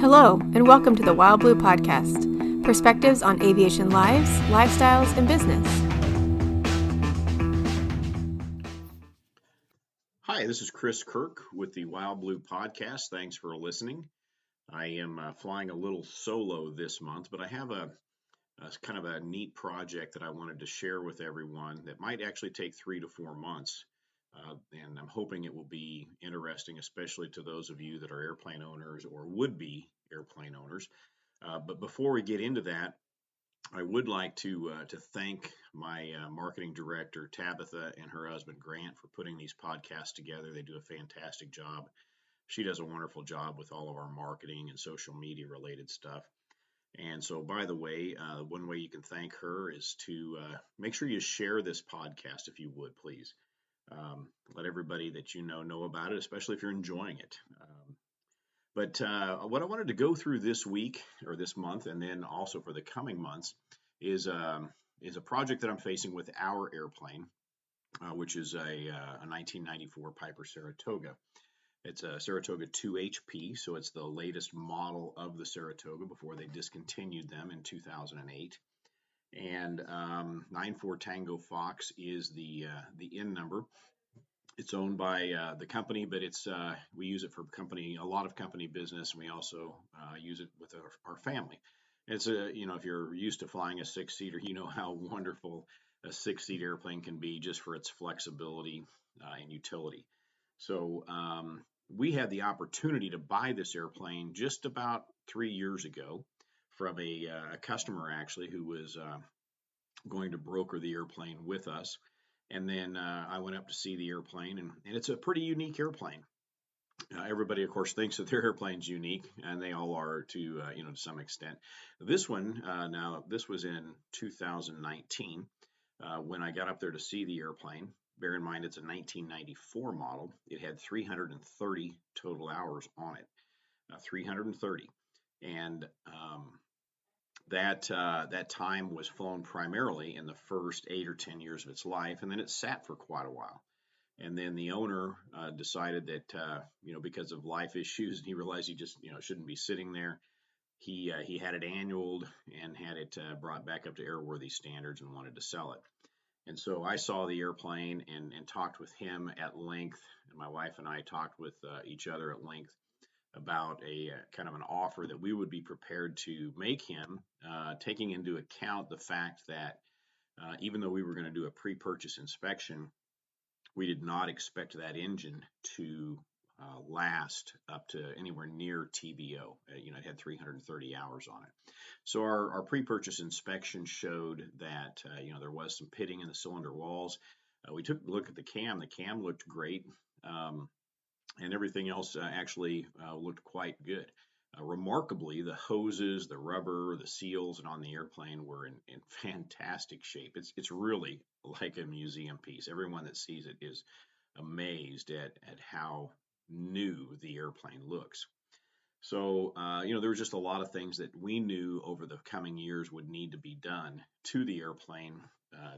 Hello, and welcome to the WildBlue podcast, perspectives on aviation lives, lifestyles, and business. Hi, this is Chris Kirk with the WildBlue podcast. Thanks for listening. I am flying a little solo this month, but I have a kind of a neat project that I wanted to share with everyone that might actually take 3 to 4 months. And I'm hoping it will be interesting, especially to those of you that are airplane owners or would be airplane owners. But before we get into that, I would like to thank my marketing director Tabitha and her husband Grant for putting these podcasts together. They do a fantastic job. She does a wonderful job with all of our marketing and social media related stuff. And so, by the way, one way you can thank her is to make sure you share this podcast if you would, please. Let everybody that you know about it, especially if you're enjoying it. But what I wanted to go through this week or this month, and then also for the coming months, is a project that I'm facing with our airplane, which is a 1994 Piper Saratoga. It's a Saratoga 2HP, so it's the latest model of the Saratoga before they discontinued them in 2008. And 94 Tango Fox is the IN number. It's owned by the company, but it's we use it for a lot of company business, and we also use it with our family. It's if you're used to flying a six-seater, you know how wonderful a six-seat airplane can be just for its flexibility and utility. So we had the opportunity to buy this airplane just about 3 years ago from a customer actually who was going to broker the airplane with us. And then I went up to see the airplane, and it's a pretty unique airplane. Everybody, of course, thinks that their airplane's unique, and they all are to some extent. This one, this was in 2019 when I got up there to see the airplane. Bear in mind, it's a 1994 model. It had 330 total hours on it, 330, and that time was flown primarily in the first 8 or 10 years of its life, and then it sat for quite a while. And then the owner decided that because of life issues, he realized he just shouldn't be sitting there. He had it annualed and had it brought back up to airworthy standards and wanted to sell it. And so I saw the airplane and talked with him at length, and my wife and I talked with each other at length about a kind of an offer that we would be prepared to make him, taking into account the fact that even though we were going to do a pre-purchase inspection, we did not expect that engine to last up to anywhere near TBO. It had 330 hours on it. So our pre-purchase inspection showed that there was some pitting in the cylinder walls. We took a look at the cam. The cam looked great. And everything else actually looked quite good. Remarkably, the hoses, the rubber, the seals, and on the airplane were in fantastic shape. It's really like a museum piece. Everyone that sees it is amazed at how new the airplane looks. So, there were just a lot of things that we knew over the coming years would need to be done to the airplane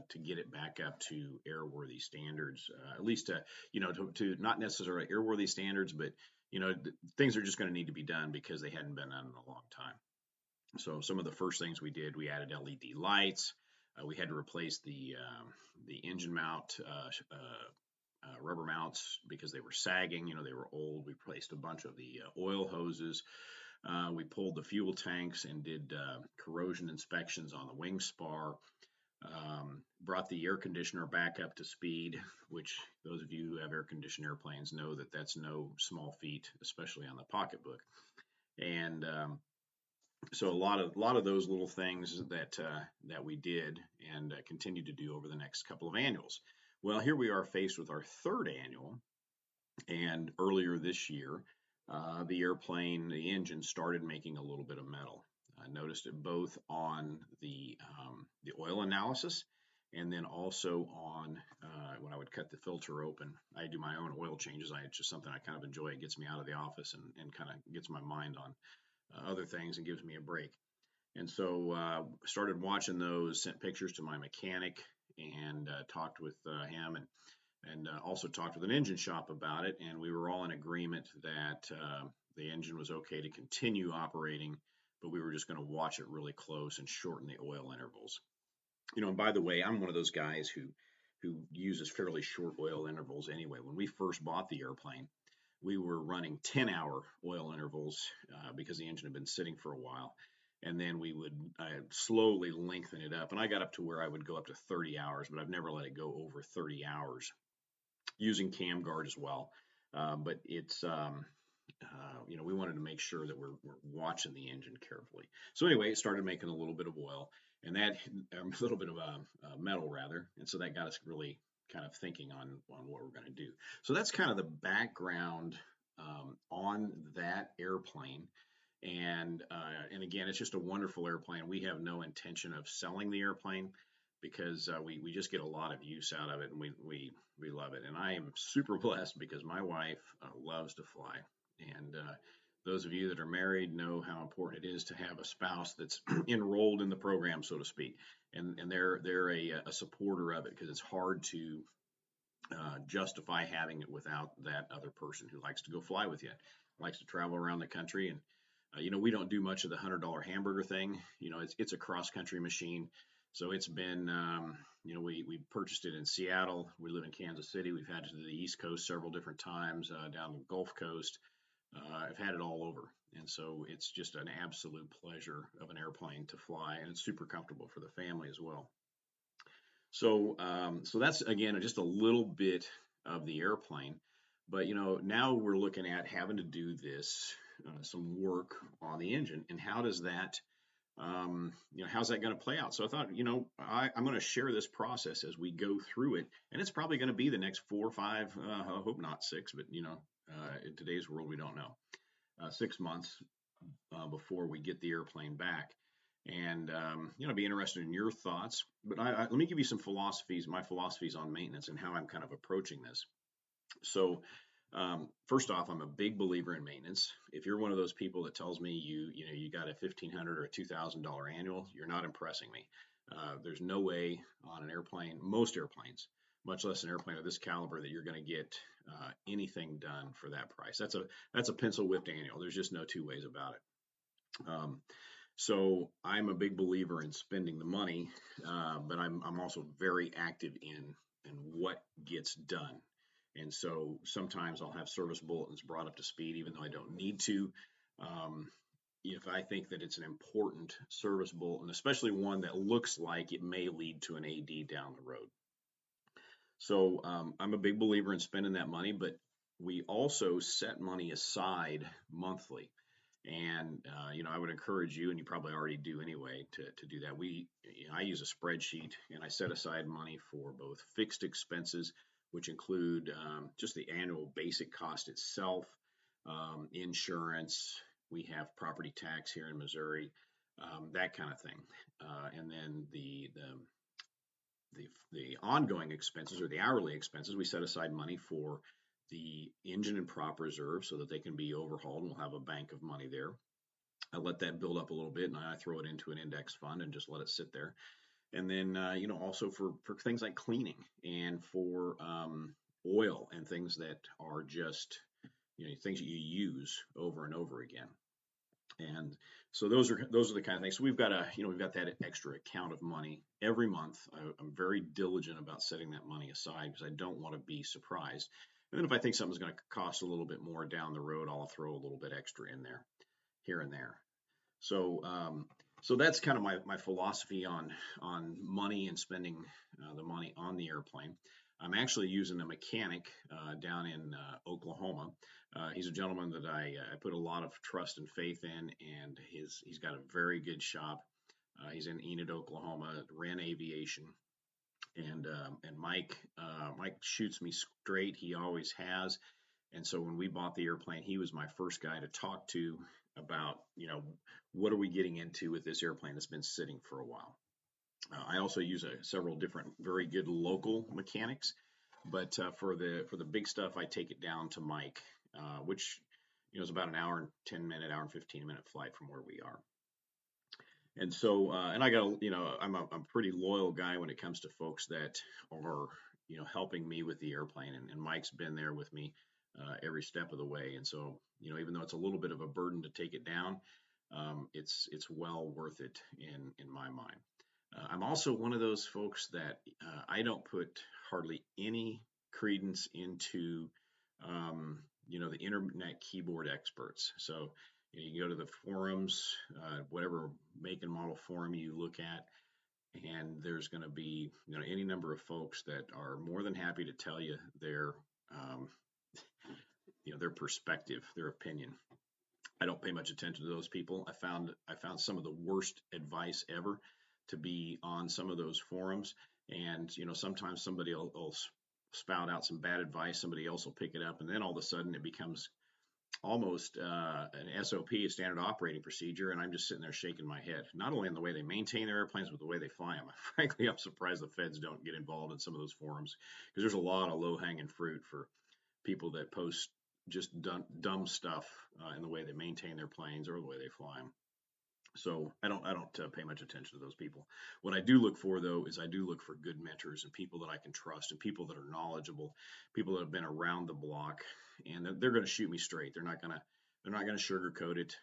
to get it back up to airworthy standards, at least to not necessarily airworthy standards, but things are just going to need to be done because they hadn't been done in a long time. So some of the first things we did, we added LED lights. We had to replace the engine mount rubber mounts because they were sagging. They were old. We replaced a bunch of the oil hoses. We pulled the fuel tanks and did corrosion inspections on the wing spar. Brought the air conditioner back up to speed, which those of you who have air-conditioned airplanes know that that's no small feat, especially on the pocketbook. And so a lot of those little things that we did and continue to do over the next couple of annuals. Well, here we are faced with our third annual, and earlier this year, the engine started making a little bit of metal. I noticed it both on the oil analysis and then also on when I would cut the filter open. I do my own oil changes. It's just something I kind of enjoy. It gets me out of the office and kind of gets my mind on other things and gives me a break. And so started watching those, sent pictures to my mechanic and talked with him. And and also talked with an engine shop about it, and we were all in agreement that the engine was okay to continue operating, but we were just going to watch it really close and shorten the oil intervals. And by the way, I'm one of those guys who uses fairly short oil intervals anyway. When we first bought the airplane, we were running 10-hour oil intervals because the engine had been sitting for a while. And then we would slowly lengthen it up. And I got up to where I would go up to 30 hours, but I've never let it go over 30 hours using cam guard as well. But it's, we wanted to make sure that we're watching the engine carefully. So anyway, it started making a little bit of oil, and that a little bit of metal rather, and so that got us really kind of thinking on what we're going to do. So that's kind of the background on that airplane. And again, it's just a wonderful airplane. We have no intention of selling the airplane because we just get a lot of use out of it, and we love it. And I am super blessed because my wife loves to fly. And those of you that are married know how important it is to have a spouse that's enrolled in the program, so to speak. And they're a supporter of it, because it's hard to justify having it without that other person who likes to go fly with you, likes to travel around the country. And we don't do much of the $100 hamburger thing. It's a cross country machine. So it's been, we purchased it in Seattle. We live in Kansas City. We've had it to the East Coast several different times, down the Gulf Coast. I've had it all over. And so it's just an absolute pleasure of an airplane to fly, and it's super comfortable for the family as well. So that's, again, just a little bit of the airplane. But now we're looking at having to do this some work on the engine, and how does that how's that going to play out? So I thought, I'm going to share this process as we go through it, and it's probably going to be the next 4 or 5, I hope not 6, but in today's world we don't know, 6 months before we get the airplane back. And be interested in your thoughts. But let me give you some my philosophies on maintenance and how I'm kind of approaching this. So first off, I'm a big believer in maintenance. If you're one of those people that tells me you got a $1,500 or a $2,000 annual, you're not impressing me. There's no way on an airplane, most airplanes, much less an airplane of this caliber, that you're going to get anything done for that price. That's a pencil whipped annual. There's just no two ways about it. So I'm a big believer in spending the money, but I'm also very active in what gets done. And so sometimes I'll have service bulletins brought up to speed, even though I don't need to. If I think that it's an important service bulletin, especially one that looks like it may lead to an AD down the road. So I'm a big believer in spending that money, but we also set money aside monthly. And I would encourage you, and you probably already do anyway, to do that. I use a spreadsheet, and I set aside money for both fixed expenses, which include just the annual basic cost itself, insurance. We have property tax here in Missouri, that kind of thing, and then the ongoing expenses, or the hourly expenses. We set aside money for the engine and prop reserve so that they can be overhauled, and we'll have a bank of money there. I let that build up a little bit, and I throw it into an index fund and just let it sit there. And then, also for things like cleaning, and for oil, and things that are just, things that you use over and over again. And so those are the kind of things. So we've got that extra account of money every month. I'm very diligent about setting that money aside, because I don't want to be surprised. And then if I think something's going to cost a little bit more down the road, I'll throw a little bit extra in there, here and there. So that's kind of my philosophy on money and spending the money on the airplane. I'm actually using a mechanic down in Oklahoma. He's a gentleman that I put a lot of trust and faith in, and he's got a very good shop. He's in Enid, Oklahoma, Wren Aviation. And Mike shoots me straight. He always has. And so when we bought the airplane, he was my first guy to talk to about, what are we getting into with this airplane that's been sitting for a while. I also use several different very good local mechanics, but for the big stuff, I take it down to Mike, which is about an hour and 10-minute, hour and 15-minute flight from where we are. And so, and I got, I'm a pretty loyal guy when it comes to folks that are helping me with the airplane, and Mike's been there with me every step of the way. And so, even though it's a little bit of a burden to take it down, it's well worth it in my mind. I'm also one of those folks that I don't put hardly any credence into, the internet keyboard experts. So you can go to the forums, whatever make and model forum you look at, and there's going to be any number of folks that are more than happy to tell you um, their perspective, their opinion. I don't pay much attention to those people. I found some of the worst advice ever to be on some of those forums, and sometimes somebody will spout out some bad advice, somebody else will pick it up, and then all of a sudden it becomes almost an SOP, a standard operating procedure, and I'm just sitting there shaking my head, not only in the way they maintain their airplanes, but the way they fly them. Frankly, I'm surprised the feds don't get involved in some of those forums, because there's a lot of low-hanging fruit for people that post just dumb stuff in the way they maintain their planes or the way they fly them. So I don't pay much attention to those people. What I do look for, though, is I do look for good mentors and people that I can trust and people that are knowledgeable, people that have been around the block, and they're going to shoot me straight. They're not going to sugarcoat it.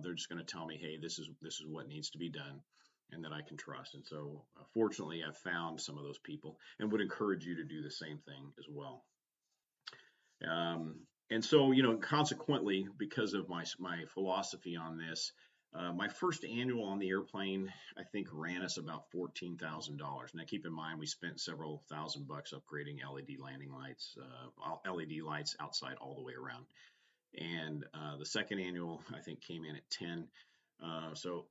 They're just going to tell me, hey, this is what needs to be done, and that I can trust. And so, fortunately, I've found some of those people, and would encourage you to do the same thing as well. And so, consequently, because of my philosophy on this, my first annual on the airplane, I think, ran us about $14,000. Now, keep in mind, we spent several $1,000 upgrading LED landing lights, LED lights outside all the way around. And the second annual, I think, came in at 10. So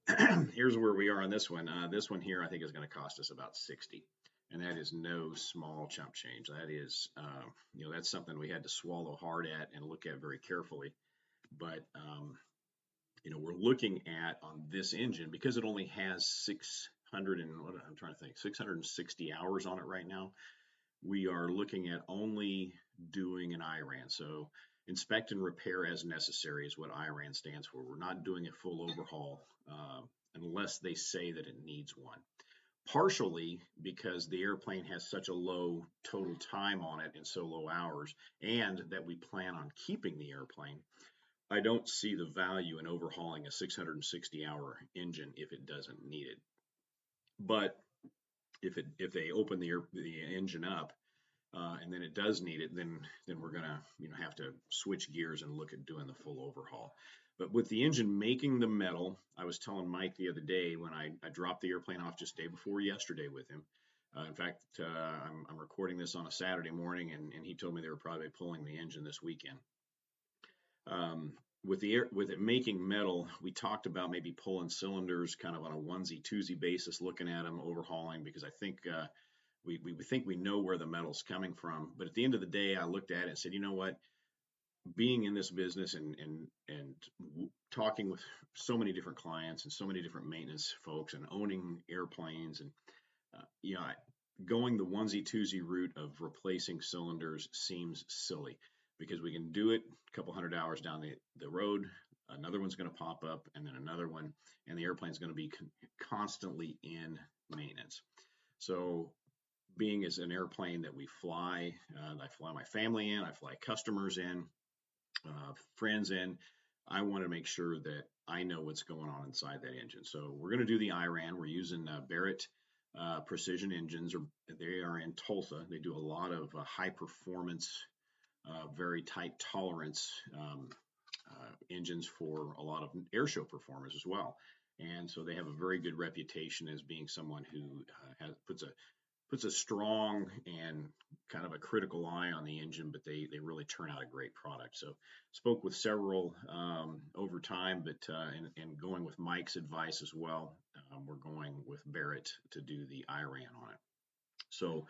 here's where we are on this one. This one here, I think, is going to cost us about 60. And that is no small chump change. That is, that's something we had to swallow hard at and look at very carefully. But, we're looking at on this engine, because it only has 660 hours on it right now. We are looking at only doing an IRAN. So inspect and repair as necessary is what IRAN stands for. We're not doing a full overhaul unless they say that it needs one. Partially because the airplane has such a low total time on it and so low hours, and that we plan on keeping the airplane, I don't see the value in overhauling a 660-hour engine if it doesn't need it. But if they open the engine up and then it does need it, then we're gonna have to switch gears and look at doing the full overhaul. But with the engine making the metal, I was telling Mike the other day when I dropped the airplane off just day before yesterday with him. In fact, I'm recording this on a Saturday morning, and he told me they were probably pulling the engine this weekend. With it making metal, we talked about maybe pulling cylinders kind of on a onesie twosie basis, looking at them, overhauling, because I think we think we know where the metal's coming from. But at the end of the day, I looked at it and said, you know what? Being in this business and talking with so many different clients and so many different maintenance folks and owning airplanes, and going the onesie twosie route of replacing cylinders seems silly, because we can do it a couple hundred hours down the road. Another one's going to pop up, and then another one, and the airplane's going to be constantly in maintenance. So being as an airplane that we fly, I fly my family in, I fly customers in, friends in, I want to make sure that I know what's going on inside that engine. So we're going to do the IRAN. We're using Barrett precision engines, or they are in Tulsa. They do a lot of high performance, very tight tolerance engines for a lot of air show performers as well. And so they have a very good reputation as being someone who puts a strong and kind of a critical eye on the engine, but they really turn out a great product. So spoke with several over time, but and going with Mike's advice as well, we're going with Barrett to do the IRAN on it. So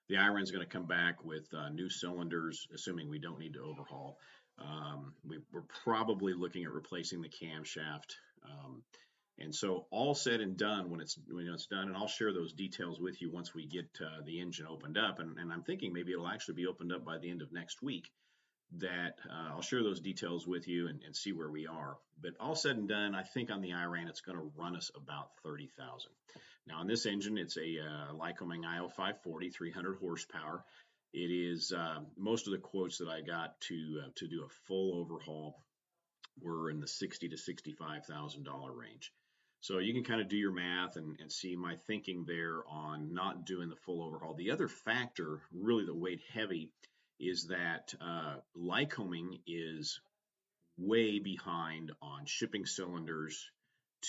the IRAN is going to come back with new cylinders, assuming we don't need to overhaul. We're probably looking at replacing the camshaft. And so all said and done, when it's done, and I'll share those details with you once we get the engine opened up, and I'm thinking maybe it'll actually be opened up by the end of next week, that I'll share those details with you and see where we are. But all said and done, I think on the IRAN, it's going to run us about $30,000. Now on this engine, it's a Lycoming IO 540, 300 horsepower. It is most of the quotes that I got to do a full overhaul were in the $60,000 to $65,000 range. So you can kind of do your math and see my thinking there on not doing the full overhaul. The other factor really that weighed heavy is that Lycoming is way behind on shipping cylinders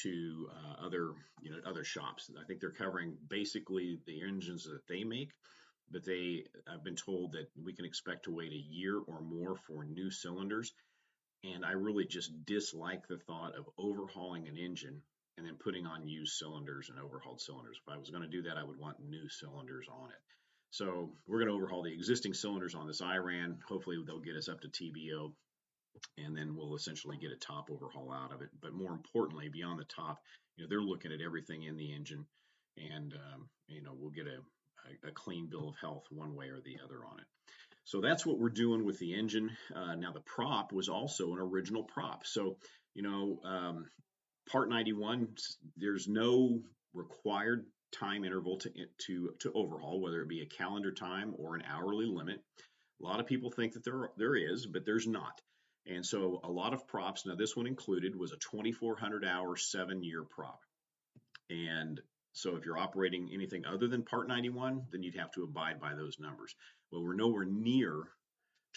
to other shops. I think they're covering basically the engines that they make, but I've been told that we can expect to wait a year or more for new cylinders. And I really just dislike the thought of overhauling an engine and then putting on used cylinders and overhauled cylinders. If I was going to do that, I would want new cylinders on it. So we're going to overhaul the existing cylinders on this Iran. Hopefully they'll get us up to TBO, and then we'll essentially get a top overhaul out of it. But more importantly, beyond the top, they're looking at everything in the engine, and we'll get a clean bill of health one way or the other on it. So that's what we're doing with the engine. Now the prop was also an original prop. So, Part 91, there's no required time interval to overhaul, whether it be a calendar time or an hourly limit. A lot of people think that there is, but there's not. And so a lot of props, now this one included, was a 2,400 hour, 7-year prop. And so if you're operating anything other than Part 91, then you'd have to abide by those numbers. Well, we're nowhere near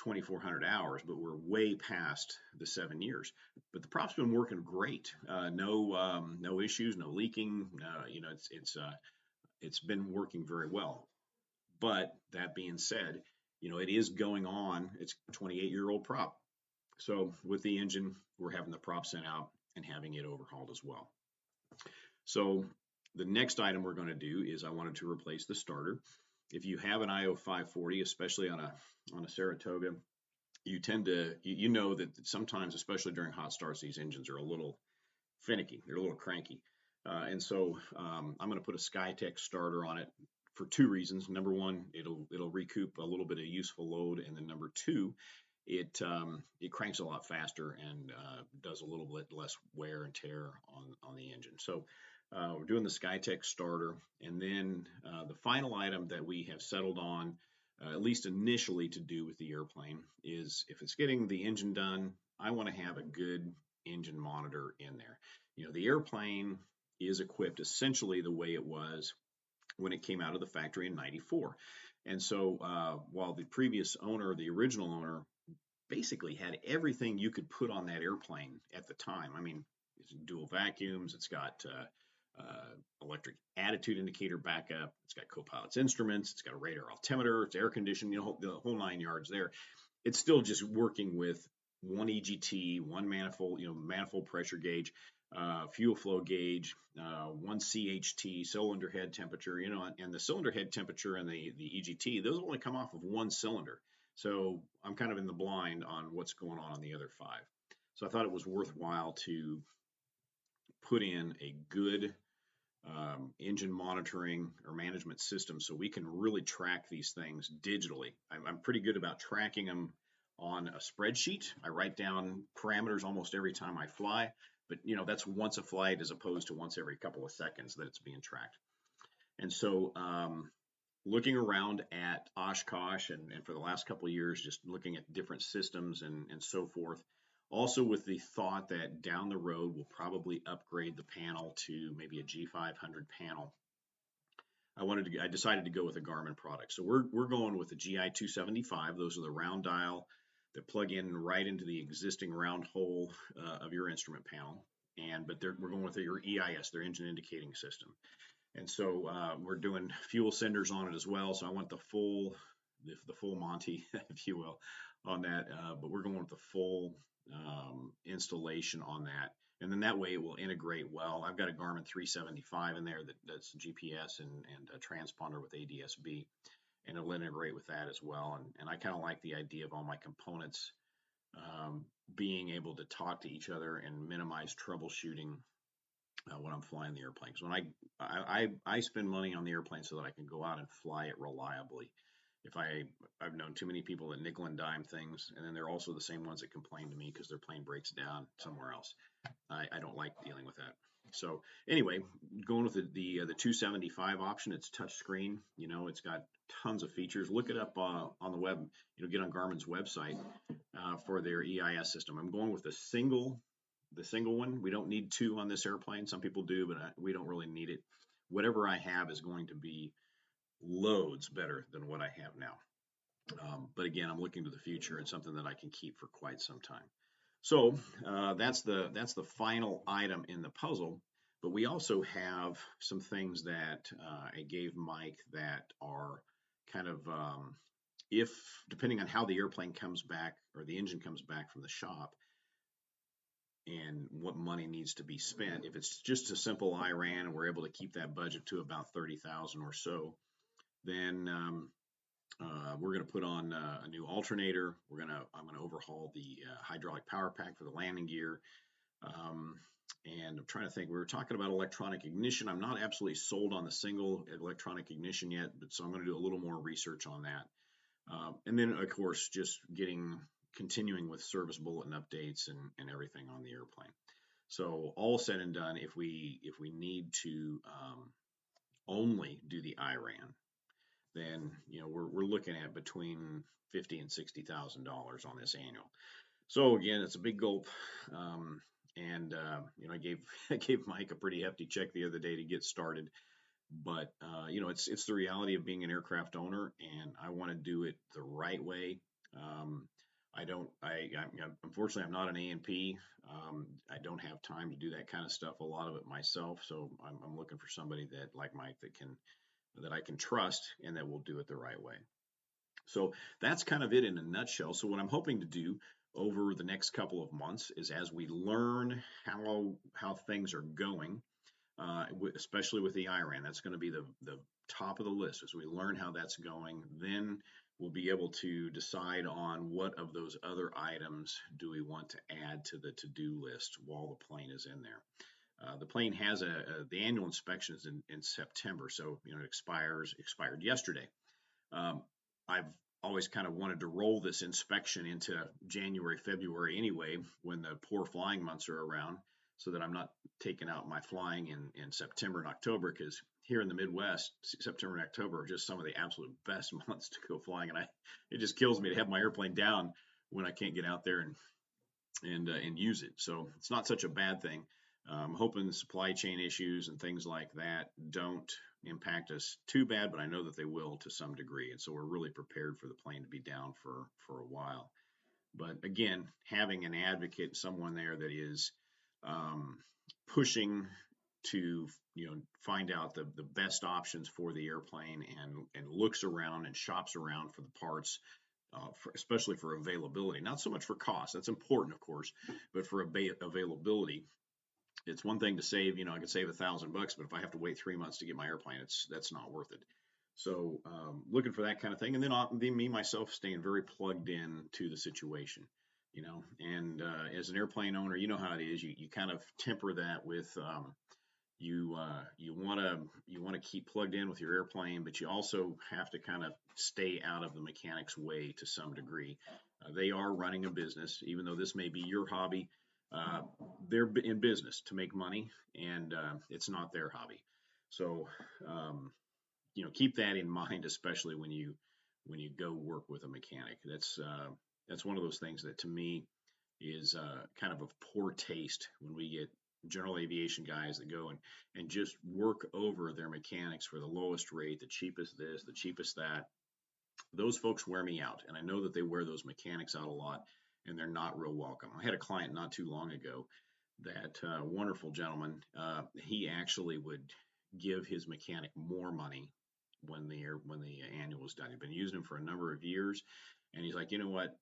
2,400 hours, but we're way past the 7 years. But the prop's been working great. No issues, no leaking. It's been working very well. But that being said, it is going on. It's a 28-year-old prop. So with the engine, we're having the prop sent out and having it overhauled as well. So the next item we're going to do is I wanted to replace the starter. If you have an IO 540, especially on a Saratoga, you tend to, know that sometimes, especially during hot starts, these engines are a little finicky. They're a little cranky. And so I'm going to put a Skytech starter on it for 2 reasons. Number one, it'll recoup a little bit of useful load. And then number 2, it cranks a lot faster and does a little bit less wear and tear on the engine. So we're doing the Skytech starter. And then the final item that we have settled on, at least initially to do with the airplane, is if it's getting the engine done, I want to have a good engine monitor in there. The airplane is equipped essentially the way it was when it came out of the factory in '94. And so while the previous owner, the original owner, basically had everything you could put on that airplane at the time. I mean, it's dual vacuums, it's got electric attitude indicator backup, it's got co-pilot's instruments, it's got a radar altimeter, it's air conditioned, the whole 9 yards there. It's still just working with one EGT, one manifold, manifold pressure gauge, fuel flow gauge, one CHT, cylinder head temperature, and the cylinder head temperature and the EGT, those only come off of one cylinder. So I'm kind of in the blind on what's going on the other 5. So I thought it was worthwhile to put in a good engine monitoring or management system so we can really track these things digitally. I'm pretty good about tracking them on a spreadsheet. I write down parameters almost every time I fly, but that's once a flight as opposed to once every couple of seconds that it's being tracked. And so looking around at Oshkosh and for the last couple of years, just looking at different systems and so forth, also with the thought that down the road we'll probably upgrade the panel to maybe a G500 panel. I decided to go with a Garmin product. So we're going with the GI 275. Those are the round dial that plug in right into the existing round hole of your instrument panel. But we're going with your EIS, their engine indicating system. And so we're doing fuel senders on it as well. So I want the full Monty, if you will, on that. But we're going with the full installation on that. And then that way it will integrate well. I've got a Garmin 375 in there that's GPS and a transponder with ADS-B, and it'll integrate with that as well. And I kind of like the idea of all my components being able to talk to each other and minimize troubleshooting when I'm flying the airplane. Because when I spend money on the airplane so that I can go out and fly it reliably. I've known too many people that nickel and dime things, and then they're also the same ones that complain to me because their plane breaks down somewhere else. I don't like dealing with that. So anyway, going with the 275 option, it's touchscreen. It's got tons of features. Look it up on the web. Get on Garmin's website for their EIS system. I'm going with the single one. We don't need two on this airplane. Some people do, but we don't really need it. Whatever I have is going to be loads better than what I have now. But again, I'm looking to the future and something that I can keep for quite some time. So that's the final item in the puzzle. But we also have some things that I gave Mike that are kind of if depending on how the airplane comes back or the engine comes back from the shop and what money needs to be spent. If it's just a simple IRAN and we're able to keep that budget to about 30,000 or so, then we're going to put on a new alternator. I'm going to overhaul the hydraulic power pack for the landing gear. And I'm trying to think, we were talking about electronic ignition. I'm not absolutely sold on the single electronic ignition yet, but so I'm going to do a little more research on that. And then, of course, just continuing with service bulletin updates and everything on the airplane. So all said and done, if we need to only do the IRAN, then we're looking at between $50,000 and $60,000 on this annual. So again, it's a big gulp. And I gave Mike a pretty hefty check the other day to get started. But it's the reality of being an aircraft owner, and I want to do it the right way. Unfortunately, I'm not an A&P. I don't have time to do that kind of stuff, a lot of it myself. So I'm looking for somebody that, like Mike, that I can trust and that will do it the right way. So that's kind of it in a nutshell. So what I'm hoping to do over the next couple of months is, as we learn how things are going, especially with the IRAN, that's going to be the top of the list. As we learn how that's going, then we'll be able to decide on what of those other items do we want to add to the to-do list while the plane is in there. The plane has the annual inspection is in September, so it expired yesterday. I've always kind of wanted to roll this inspection into January, February anyway, when the poor flying months are around, so that I'm not taking out my flying in September and October, because here in the Midwest, September and October are just some of the absolute best months to go flying, and it just kills me to have my airplane down when I can't get out there and use it. So it's not such a bad thing. I'm hoping the supply chain issues and things like that don't impact us too bad, but I know that they will to some degree. And so we're really prepared for the plane to be down for a while. But again, having an advocate, someone there that is pushing to find out the best options for the airplane and looks around and shops around for the parts, especially for availability. Not so much for cost, that's important, of course, but for availability. It's one thing to save, I could save $1,000, but if I have to wait 3 months to get my airplane, that's not worth it. So looking for that kind of thing, and then me myself staying very plugged in to the situation, and as an airplane owner, you know how it is. You kind of temper that with you want to keep plugged in with your airplane, but you also have to kind of stay out of the mechanic's way to some degree. They are running a business, even though this may be your hobby. They're in business to make money, and it's not their hobby. So, keep that in mind, especially when you go work with a mechanic. That's one of those things that to me is kind of poor taste when we get general aviation guys that go and just work over their mechanics for the lowest rate, the cheapest this, the cheapest that. Those folks wear me out, and I know that they wear those mechanics out a lot, and they're not real welcome. I had a client not too long ago, that wonderful gentleman. He actually would give his mechanic more money when the annual was done. He'd been using him for a number of years, and he's like, you know what?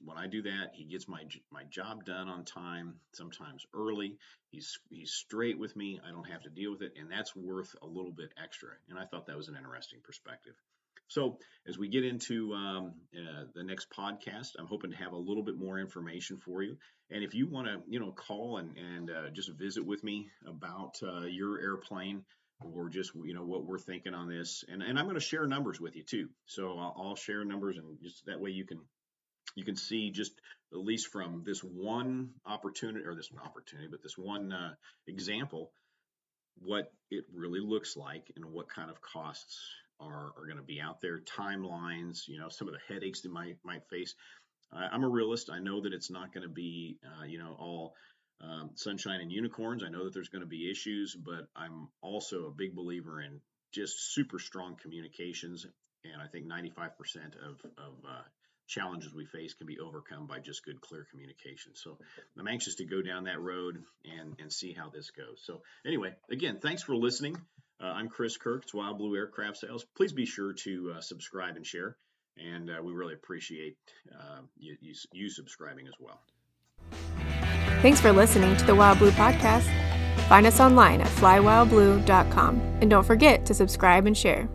When I do that, he gets my job done on time, sometimes early. He's straight with me. I don't have to deal with it, and that's worth a little bit extra. And I thought that was an interesting perspective. So as we get into the next podcast, I'm hoping to have a little bit more information for you. And if you want to, call and just visit with me about your airplane, or just what we're thinking on this, and I'm going to share numbers with you too. So I'll share numbers, and just that way you can you can see just at least from this one opportunity, but this one example, what it really looks like and what kind of costs are going to be out there, timelines, some of the headaches they might face. I'm a realist. I know that it's not going to be, all sunshine and unicorns. I know that there's going to be issues, but I'm also a big believer in just super strong communications. And I think 95% of challenges we face can be overcome by just good, clear communication. So I'm anxious to go down that road and see how this goes. So anyway, again, thanks for listening. I'm Chris Kirk. It's WildBlue Aircraft Sales. Please be sure to subscribe and share. And we really appreciate you subscribing as well. Thanks for listening to the WildBlue podcast. Find us online at flywildblue.com. And don't forget to subscribe and share.